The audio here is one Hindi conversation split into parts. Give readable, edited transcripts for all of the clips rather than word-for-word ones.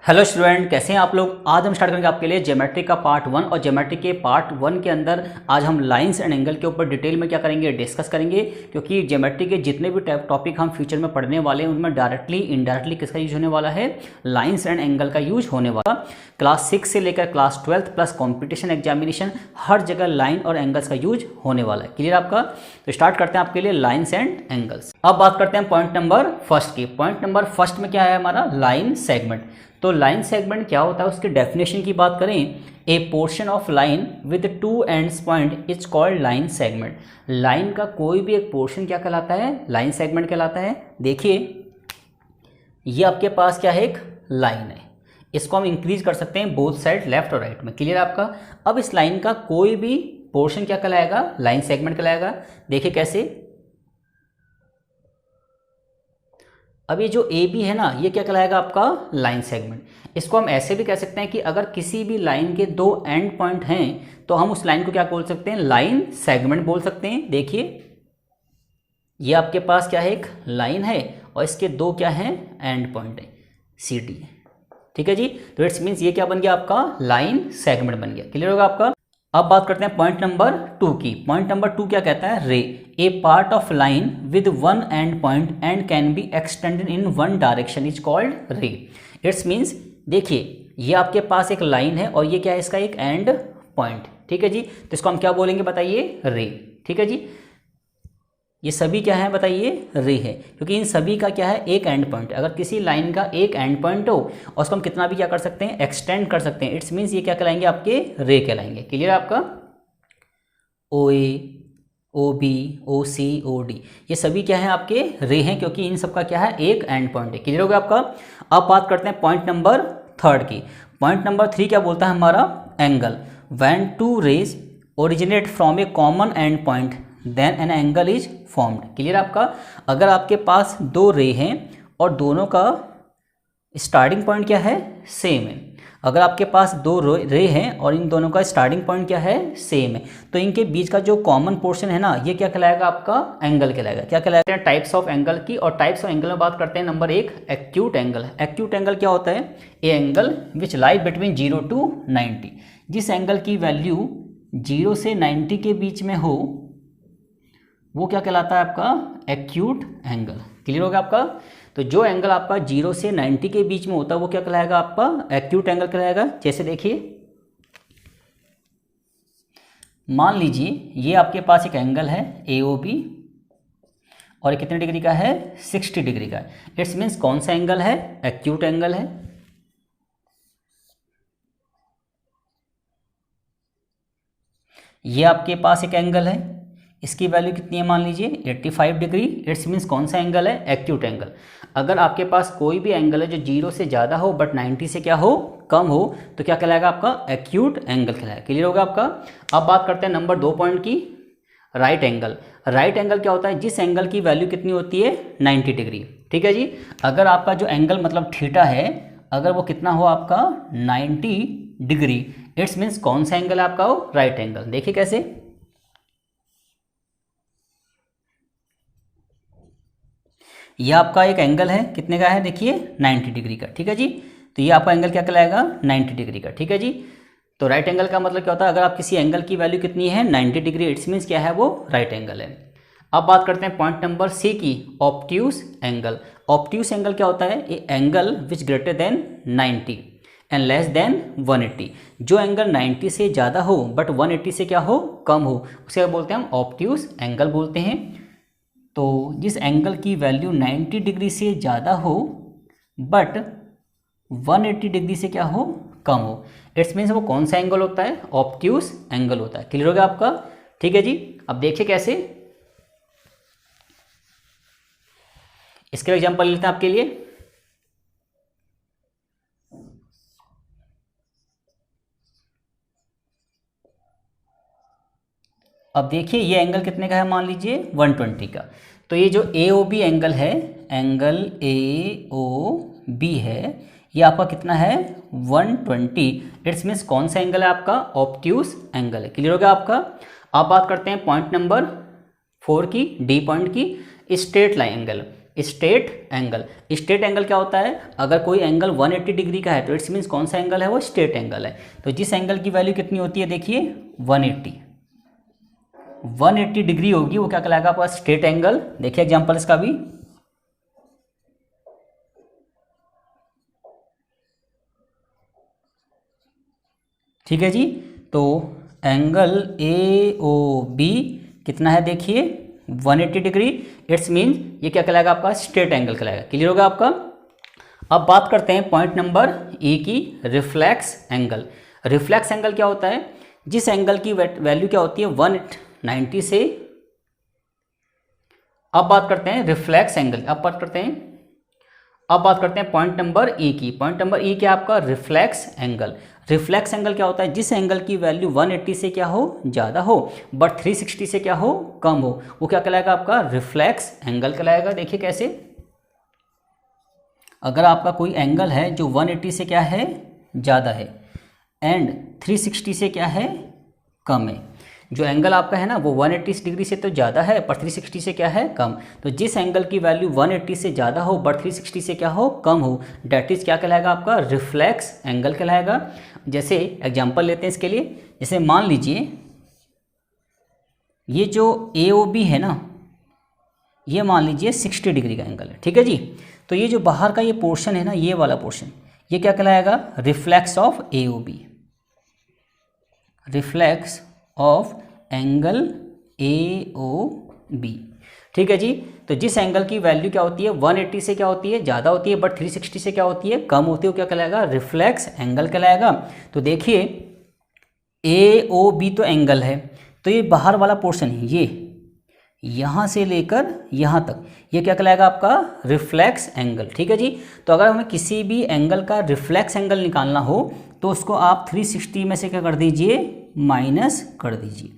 हेलो स्टूडेंट, कैसे हैं आप लोग। आज हम स्टार्ट करेंगे आपके लिए ज्योमेट्री का पार्ट 1 और ज्योमेट्री के पार्ट 1 के अंदर आज हम लाइंस एंड एंगल के ऊपर डिटेल में क्या करेंगे, डिस्कस करेंगे। क्योंकि ज्योमेट्री के जितने भी टॉपिक हम फ्यूचर में पढ़ने वाले हैं उनमें डायरेक्टली इनडायरेक्टली किसका यूज होने वाला है, लाइंस एंड एंगल का यूज होने वाला। क्लास 6 से लेकर क्लास 12 प्लस कॉम्पिटिशन एग्जामिनेशन हर जगह लाइन और एंगल्स का यूज होने वाला है। क्लियर आपका। तो स्टार्ट करते हैं आपके लिए लाइंस एंड एंगल्स। अब बात करते हैं पॉइंट नंबर फर्स्ट की। पॉइंट नंबर फर्स्ट में क्या है हमारा, लाइन सेगमेंट। तो लाइन सेगमेंट क्या होता है, उसकी डेफिनेशन की बात करें, ए portion of line with two ends point is called line segment. Line का कोई भी एक पोर्शन क्या कहलाता है, लाइन सेगमेंट कहलाता है। देखिए ये आपके पास क्या है, एक लाइन है, इसको हम इंक्रीज कर सकते हैं बोथ साइड लेफ्ट और राइट में। क्लियर आपका। अब इस लाइन का कोई भी पोर्शन क्या कहलाएगा, लाइन सेगमेंट कहलाएगा। देखिए कैसे, अब ये जो ए बी है ना, ये क्या कहलाएगा आपका, लाइन सेगमेंट। इसको हम ऐसे भी कह सकते हैं कि अगर किसी भी लाइन के दो एंड पॉइंट हैं तो हम उस लाइन को क्या बोल सकते हैं, लाइन सेगमेंट बोल सकते हैं। देखिए ये आपके पास क्या है, एक लाइन है और इसके दो क्या हैं, एंड पॉइंट है, सी डी। ठीक है जी। तो इट्स मीन्स ये क्या बन गया आपका, लाइन सेगमेंट बन गया। क्लियर होगा आपका। अब बात करते हैं पॉइंट नंबर 2 की। पॉइंट नंबर 2 क्या कहता है, ray a part of line with one end point and can be extended in one direction is called ray. It's means देखिए ये आपके पास एक लाइन है और ये क्या है, इसका एक एंड पॉइंट। ठीक है जी। तो इसको हम क्या बोलेंगे बताइए, रे। ठीक है जी। ये सभी क्या है बताइए, रे है, क्योंकि इन सभी का क्या है, एक एंड पॉइंट। अगर किसी लाइन का एक एंड पॉइंट हो और उसको हम कितना भी क्या कर सकते हैं, एक्सटेंड कर सकते हैं। इट्स मीन्स ये क्या कहलाएंगे, आपके रे कहलाएंगे। क्लियर आपका। ओ ए, ओ बी, ओ सी, ओ डी, ये सभी क्या है, आपके रे हैं, क्योंकि इन सबका क्या है, एक एंड पॉइंट है। क्लियर होगा आपका। अब बात करते हैं पॉइंट नंबर 3 की। पॉइंट नंबर 3 क्या बोलता है हमारा, angle. When two rays originate from a common end point then an angle is formed. Clear आपका। अगर आपके पास दो रे हैं और दोनों का स्टार्टिंग पॉइंट क्या है, सेम है। अगर आपके पास दो रे हैं और इन दोनों का स्टार्टिंग पॉइंट क्या है, सेम है, तो इनके बीच का जो कॉमन पोर्शन है ना, ये क्या कहलाएगा, आपका एंगल कहलाएगा। क्या कहलाते हैं, टाइप्स ऑफ एंगल की। और टाइप्स ऑफ एंगल में बात करते हैं, number 1 acute angle. Acute angle क्या होता है, A angle which lie between 0 to 90। जिस एंगल की वैल्यू 0 से 90 के बीच में हो वो क्या कहलाता है, आपका एक्यूट एंगल। क्लियर होगा आपका। तो जो एंगल आपका 0 से 90 के बीच में होता है वो क्या कहलाएगा, आपका एक्यूट एंगल कहलाएगा। जैसे देखिए मान लीजिए ये आपके पास एक एंगल है ए ओ बी और ये कितने डिग्री का है, 60 डिग्री का। इट्स मीन्स कौन सा एंगल है, एक्यूट एंगल है। ये आपके पास एक एंगल है, इसकी वैल्यू कितनी है, मान लीजिए 85 डिग्री। इट्स मीन्स कौन सा एंगल है, एक्यूट एंगल। अगर आपके पास कोई भी एंगल है जो 0 से ज़्यादा हो बट 90 से क्या हो, कम हो, तो क्या कहलाएगा, आपका एक्यूट एंगल कहलाएगा। क्लियर होगा आपका। अब बात करते हैं नंबर 2 पॉइंट की, राइट एंगल। राइट एंगल क्या होता है, जिस एंगल की वैल्यू कितनी होती है, 90 डिग्री। ठीक है जी। अगर आपका जो एंगल मतलब थीटा है, अगर वो कितना हो आपका 90 डिग्री, इट्स मीन्स कौन सा एंगल है आपका, वो राइट एंगल। देखिए कैसे, ये आपका एक एंगल है, कितने का है, देखिए 90 डिग्री का। ठीक है जी। तो ये आपका एंगल क्या कहलाएगा, 90 डिग्री का। ठीक है जी। तो राइट एंगल का मतलब क्या होता है, अगर आप किसी एंगल की वैल्यू कितनी है, 90 डिग्री, इट्स मीन्स क्या है, वो राइट एंगल है। अब बात करते हैं पॉइंट नंबर सी की, ऑब्ट्यूज एंगल। ऑब्ट्यूज एंगल क्या होता है, A angle which greater than 90 and less than 180। जो एंगल 90 से ज़्यादा हो बट 180 से क्या हो, कम हो, उसे क्या बोलते हैं हम, ऑब्ट्यूज एंगल बोलते हैं। तो जिस एंगल की वैल्यू 90 डिग्री से ज़्यादा हो बट 180 डिग्री से क्या हो, कम हो, इट्स मीन्स वो कौन सा एंगल होता है, ऑब्ट्यूज एंगल होता है। क्लियर हो गया आपका। ठीक है जी। अब देखिए कैसे, इसके एग्जांपल लेते हैं आपके लिए। अब देखिए ये एंगल कितने का है, मान लीजिए 120 का। तो ये जो ए ओ बी एंगल है, एंगल ए ओ बी है, ये आपका कितना है, 120। इट्स मीन्स कौन सा एंगल है, आपका ऑब्ट्यूज एंगल है। क्लियर हो गया आपका। अब बात करते हैं पॉइंट नंबर 4 की, डी पॉइंट की, straight line angle. Straight angle. Straight angle क्या होता है, अगर कोई एंगल 180 डिग्री का है तो इट्स मीन्स कौन सा एंगल है, वो स्ट्रेट एंगल है। तो जिस एंगल की वैल्यू कितनी होती है, देखिए 180 डिग्री होगी, वो क्या कहलाएगा आपका स्ट्रेट एंगल। देखिए एग्जांपल इसका भी, ठीक है जी। तो एंगल ए ओ बी कितना है, देखिए 180 डिग्री, इट्स मीन ये क्या कहलाएगा आपका स्ट्रेट एंगल कहलाएगा। क्लियर होगा आपका। अब बात करते हैं पॉइंट नंबर ए की, रिफ्लेक्स एंगल। रिफ्लेक्स एंगल क्या होता है, जिस एंगल की वैल्यू क्या होती है 190 से। अब बात करते हैं रिफ्लेक्स एंगल, अब बात करते हैं पॉइंट नंबर ए की। पॉइंट नंबर ए क्या है आपका, रिफ्लेक्स एंगल। रिफ्लेक्स एंगल क्या होता है, जिस एंगल की वैल्यू 180 से क्या हो, ज़्यादा हो, बट 360 से क्या हो, कम हो, वो क्या कहलाएगा आपका रिफ्लेक्स एंगल कहलाएगा। देखिए कैसे, अगर आपका कोई एंगल है जो 180 से क्या है, ज़्यादा है, एंड 360 से क्या है, कम है। जो एंगल आपका है ना वो 180 डिग्री से तो ज़्यादा है पर 360 से क्या है, कम। तो जिस एंगल की वैल्यू 180 से ज़्यादा हो बट 360 से क्या हो, कम हो, डैट इज़ क्या कहलाएगा आपका रिफ्लेक्स एंगल कहलाएगा। जैसे एग्जांपल लेते हैं इसके लिए, जैसे मान लीजिए ये जो ए ओ बी है ना, ये मान लीजिए 60 डिग्री का एंगल है, ठीक है जी। तो ये जो बाहर का ये पोर्शन है ना, ये वाला पोर्शन, ये क्या कहलाएगा reflex of A O B, reflex of angle A O B, ठीक है जी। तो जिस एंगल की वैल्यू क्या होती है 180 से क्या होती है, ज़्यादा होती है, बट 360 से क्या होती है, कम होती है, वो क्या कहलाएगा रिफ्लेक्स एंगल कहलाएगा। तो देखिए ए ओ बी तो एंगल है, तो ये बाहर वाला पोर्शन है, ये यहाँ से लेकर यहाँ तक, ये क्या कहलाएगा आपका रिफ्लेक्स एंगल, ठीक है जी। तो अगर हमें किसी भी एंगल का रिफ्लेक्स एंगल निकालना हो तो उसको आप 360 में से क्या कर दीजिए, माइनस कर दीजिए,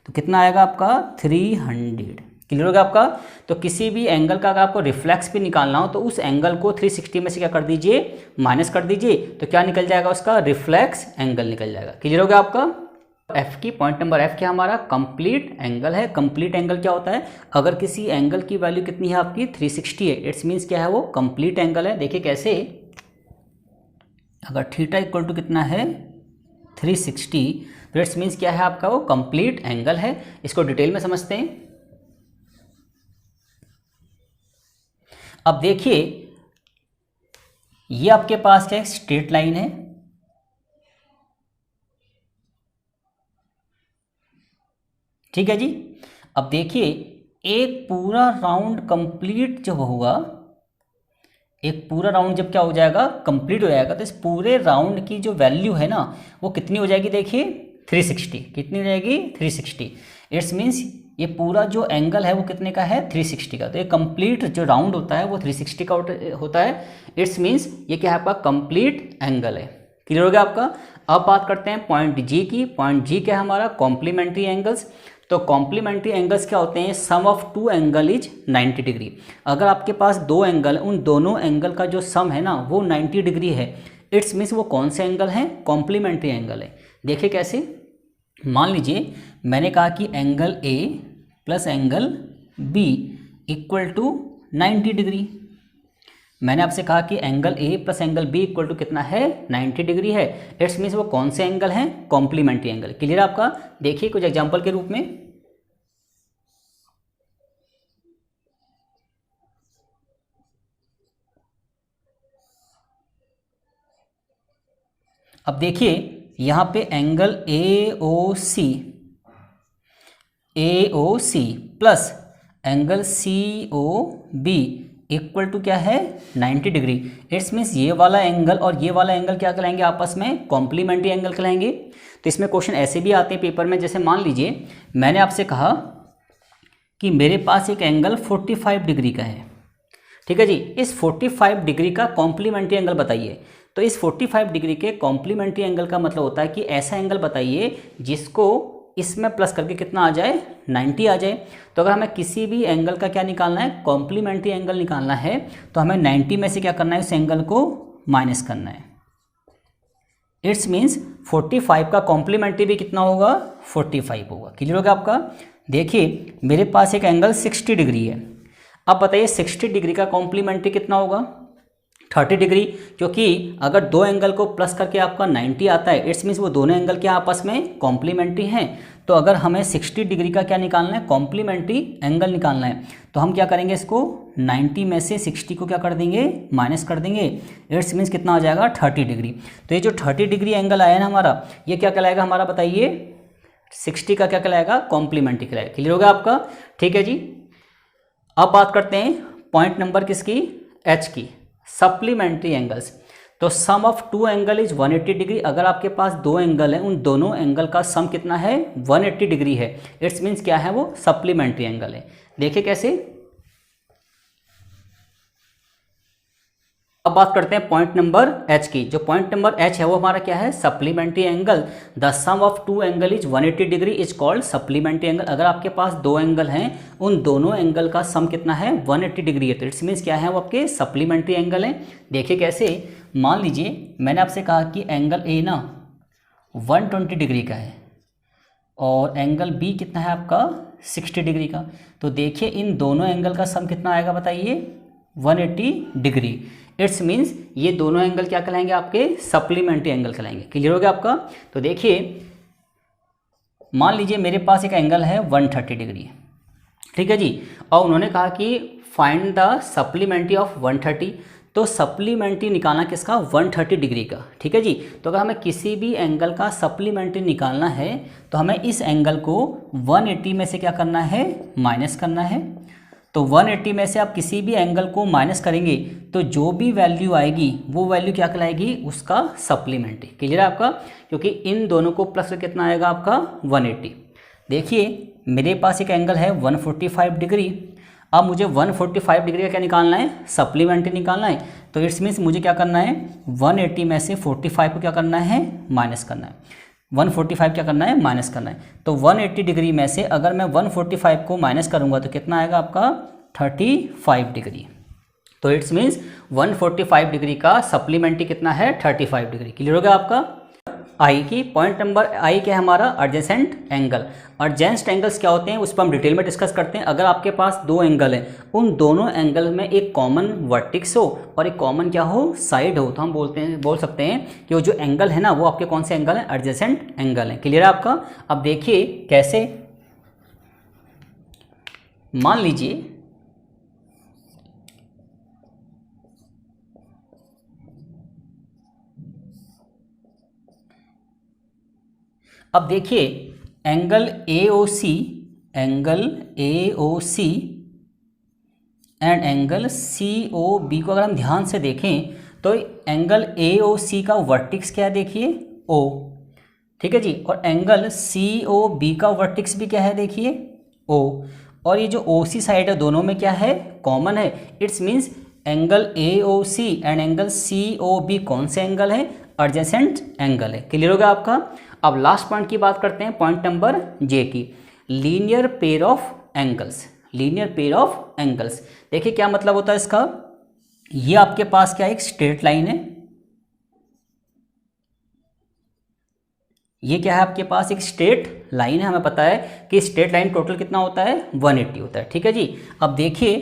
तो कितना आएगा आपका 300। क्लियर होगा आपका। तो किसी भी एंगल का अगर आपको रिफ्लेक्स भी निकालना हो तो उस एंगल को 360 में से क्या कर दीजिए, माइनस कर दीजिए, तो क्या निकल जाएगा, उसका रिफ्लेक्स एंगल निकल जाएगा। क्लियर होगा आपका। एफ की पॉइंट नंबर एफ क्या हमारा कंप्लीट एंगल है। कंप्लीट एंगल क्या होता है, अगर किसी एंगल की वैल्यू कितनी है आपकी 360 है, इट्स मीन्स क्या है, वो कंप्लीट एंगल है। देखिए कैसे, अगर थीटा इक्वल टू कितना है 360, तो इट्स मीन्स क्या है आपका, वो कंप्लीट एंगल है। इसको डिटेल में समझते हैं। अब देखिए ये आपके पास क्या है, स्ट्रेट लाइन है, ठीक है जी। अब देखिए एक पूरा राउंड कंप्लीट जब होगा, एक पूरा राउंड जब क्या हो जाएगा, कंप्लीट हो जाएगा, तो इस पूरे राउंड की जो वैल्यू है ना वो कितनी हो जाएगी, देखिए 360। कितनी हो जाएगी 360। इट्स मीन्स ये पूरा जो एंगल है वो कितने का है 360 का। तो ये कंप्लीट जो राउंड होता है वो 360 का होता है। इट्स मीन्स ये क्या है आपका कंप्लीट एंगल है। क्लियर हो गया आपका। अब बात करते हैं पॉइंट जी की। पॉइंट जी क्या है हमारा, कॉम्प्लीमेंट्री एंगल्स। तो कॉम्प्लीमेंट्री एंगल्स क्या होते हैं, sum of two angle is 90 degree. अगर आपके पास दो एंगल, उन दोनों एंगल का जो सम है ना वो 90 डिग्री है, इट्स मीन्स वो कौन से एंगल हैं, कॉम्प्लीमेंट्री एंगल है। देखिए कैसे, मान लीजिए मैंने कहा कि angle A plus angle B equal to 90 degree. मैंने आपसे कहा कि angle A plus angle B equal to कितना है 90 डिग्री है। इट्स मीन्स वो कौन से एंगल हैं, कॉम्प्लीमेंट्री एंगल। क्लियर आपका। देखिए कुछ एग्जांपल के रूप में, अब देखिए यहाँ पे angle A O C plus angle C O B equal to क्या है 90 डिग्री। इट्स मीन्स ये वाला एंगल और ये वाला एंगल क्या कहलाएंगे, आपस में कॉम्प्लीमेंट्री एंगल कहलाएंगे। तो इसमें क्वेश्चन ऐसे भी आते हैं पेपर में, जैसे मान लीजिए मैंने आपसे कहा कि मेरे पास एक एंगल 45 डिग्री का है, ठीक है जी। इस 45 डिग्री का कॉम्प्लीमेंट्री एंगल बताइए। तो इस 45 डिग्री के कॉम्प्लीमेंट्री एंगल का मतलब होता है कि ऐसा एंगल बताइए जिसको इसमें प्लस करके कितना आ जाए, 90 आ जाए। तो अगर हमें किसी भी एंगल का क्या निकालना है, कॉम्प्लीमेंट्री एंगल निकालना है, तो हमें 90 में से क्या करना है, उस एंगल को माइनस करना है। इट्स मीन्स 45 का कॉम्प्लीमेंट्री भी कितना होगा, 45 होगा। क्लियर होगा आपका। देखिए मेरे पास एक एंगल 60 डिग्री है। अब बताइए 60 डिग्री का कॉम्प्लीमेंट्री कितना होगा? 30 डिग्री, क्योंकि अगर दो एंगल को प्लस करके आपका 90 आता है, इट्स मीन्स वो दोनों एंगल के आपस में कॉम्प्लीमेंट्री हैं। तो अगर हमें 60 डिग्री का क्या निकालना है? कॉम्प्लीमेंट्री एंगल निकालना है। तो हम क्या करेंगे, इसको 90 में से 60 को क्या कर देंगे? माइनस कर देंगे। इट्स मीन्स कितना आ जाएगा? 30 डिग्री। तो ये जो 30 डिग्री एंगल आया ना हमारा, ये क्या कहलाएगा हमारा? बताइए 60 का क्या कहलाएगा? कॉम्प्लीमेंट्री कहलाएगा। क्लियर होगा आपका? ठीक है जी। अब बात करते हैं पॉइंट नंबर किसकी? एच की, सप्लीमेंट्री एंगल्स। तो sum of two angle is 180 degree. अगर आपके पास दो एंगल हैं, उन दोनों एंगल का सम कितना है? 180 डिग्री है। इट्स मीन्स क्या है? वो सप्लीमेंट्री एंगल है। देखिए कैसे। अब बात करते हैं पॉइंट नंबर एच की। जो पॉइंट नंबर एच है वो हमारा क्या है? Supplementary angle. The sum of two angle is 180 degree is called supplementary angle. अगर आपके पास दो एंगल हैं, उन दोनों एंगल का सम कितना है? 180 डिग्री है। तो इट्स मीन्स क्या है? वो आपके सप्लीमेंट्री एंगल है। देखिए कैसे। मान लीजिए मैंने आपसे कहा कि एंगल ए ना 120 डिग्री का है और एंगल बी कितना है आपका? 60 डिग्री का। तो देखिए इन दोनों एंगल का सम कितना आएगा? बताइए 180 डिग्री। इट्स मीन्स ये दोनों एंगल क्या कहलाएंगे? आपके सप्लीमेंट्री एंगल कहलाएंगे। क्लियर हो गया आपका? तो देखिए मान लीजिए मेरे पास एक एंगल है 130 डिग्री, ठीक है जी, और उन्होंने कहा कि फाइंड द सप्लीमेंट्री ऑफ 130। तो सप्लीमेंट्री निकालना किसका? 130 डिग्री का। ठीक है जी। तो अगर हमें किसी भी एंगल का सप्लीमेंट्री निकालना है तो हमें इस एंगल को 180 में से क्या करना है? माइनस करना है। तो 180 में से आप किसी भी एंगल को माइनस करेंगे तो जो भी वैल्यू आएगी वो वैल्यू क्या कहलाएगी? उसका सप्लीमेंट्री। क्लियर है आपका? क्योंकि इन दोनों को प्लस कितना आएगा आपका? 180। देखिए मेरे पास एक एंगल है 145 डिग्री। अब मुझे 145 डिग्री का क्या निकालना है? सप्लीमेंट्री निकालना है। तो इट्स मीन्स मुझे क्या करना है? 180 में से 45 को क्या करना है? माइनस करना है। 145 क्या करना है? माइनस करना है। तो 180 डिग्री में से अगर मैं 145 को माइनस करूंगा तो कितना आएगा आपका? 35 डिग्री। तो इट्स मीन्स 145 डिग्री का सप्लीमेंट्री कितना है? 35 डिग्री। क्लियर हो गया आपका? आई की पॉइंट नंबर आई क्या है हमारा? Adjacent angle. एडजेसेंट एंगल्स क्या होते हैं उस पर हम डिटेल में डिस्कस करते हैं। अगर आपके पास दो एंगल हैं, उन दोनों एंगल में एक कॉमन वर्टिक्स हो और एक कॉमन क्या हो? साइड हो, तो हम बोल सकते हैं कि वो जो एंगल है ना वो आपके कौन से एंगल हैं? एडजेसेंट एंगल है। क्लियर है आपका? अब देखिए कैसे। मान लीजिए अब देखिए angle AOC and angle COB को अगर हम ध्यान से देखें तो एंगल AOC का वर्टिक्स क्या है? देखिए O, ठीक है जी, और एंगल COB का वर्टिक्स भी क्या है? देखिए O, और ये जो OC साइड है दोनों में क्या है? कॉमन है। It's means angle AOC and angle COB कौन से एंगल है? एडजेसेंट एंगल है। क्लियर होगा आपका? अब लास्ट पॉइंट की बात करते हैं, पॉइंट नंबर जे की, linear pair of angles. Linear pair of angles, देखिए क्या मतलब होता है इसका? ये आपके पास क्या एक स्ट्रेट लाइन है, ये क्या है आपके पास? एक स्ट्रेट लाइन है। हमें पता है कि स्ट्रेट लाइन टोटल कितना होता है? 180 होता है। ठीक है जी। अब देखिए,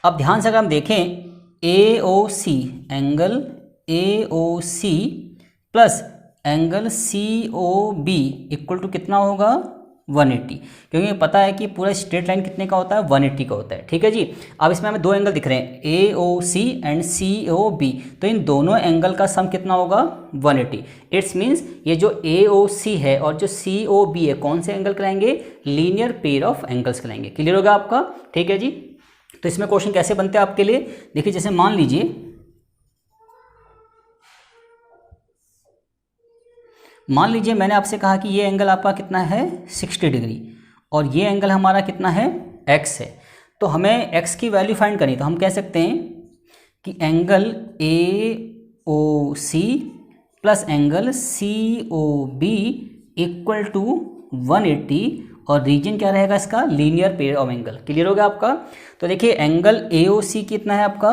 अब ध्यान से अगर हम देखें AOC, angle AOC plus angle COB equal to कितना होगा? 180, क्योंकि पता है कि पूरा स्ट्रेट लाइन कितने का होता है? 180 का होता है। ठीक है जी। अब इसमें हमें दो एंगल दिख रहे हैं AOC एंड COB, तो इन दोनों एंगल का सम कितना होगा? 180। इट्स मीन्स ये जो AOC है और जो COB है कौन से एंगल कहलाएंगे? लीनियर पेयर ऑफ एंगल्स कहलाएंगे। क्लियर होगा आपका? ठीक है जी। तो इसमें क्वेश्चन कैसे बनते हैं आपके लिए? देखिए जैसे मान लीजिए मैंने आपसे कहा कि ये एंगल आपका कितना है? 60 डिग्री, और ये एंगल हमारा कितना है? x है। तो हमें x की वैल्यू फाइंड करनी, तो हम कह सकते हैं कि angle AOC plus angle COB equal to 180, और रीजन क्या रहेगा इसका? Linear pair of angle. Clear हो गया आपका? तो देखिए एंगल AOC कितना है आपका?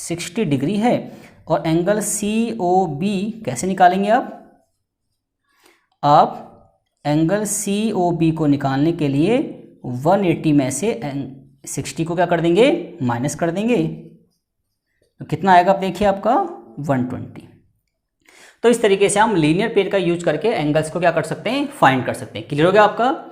60 डिग्री है, और एंगल COB कैसे निकालेंगे आप एंगल COB को निकालने के लिए 180 में से 60 को क्या कर देंगे, माइनस कर देंगे, तो कितना आएगा आप देखिए आपका 120। तो इस तरीके से हम लीनियर पेयर का यूज करके एंगल्स को क्या कर सकते हैं, फाइंड कर सकते हैं। क्लियर हो गया आपका।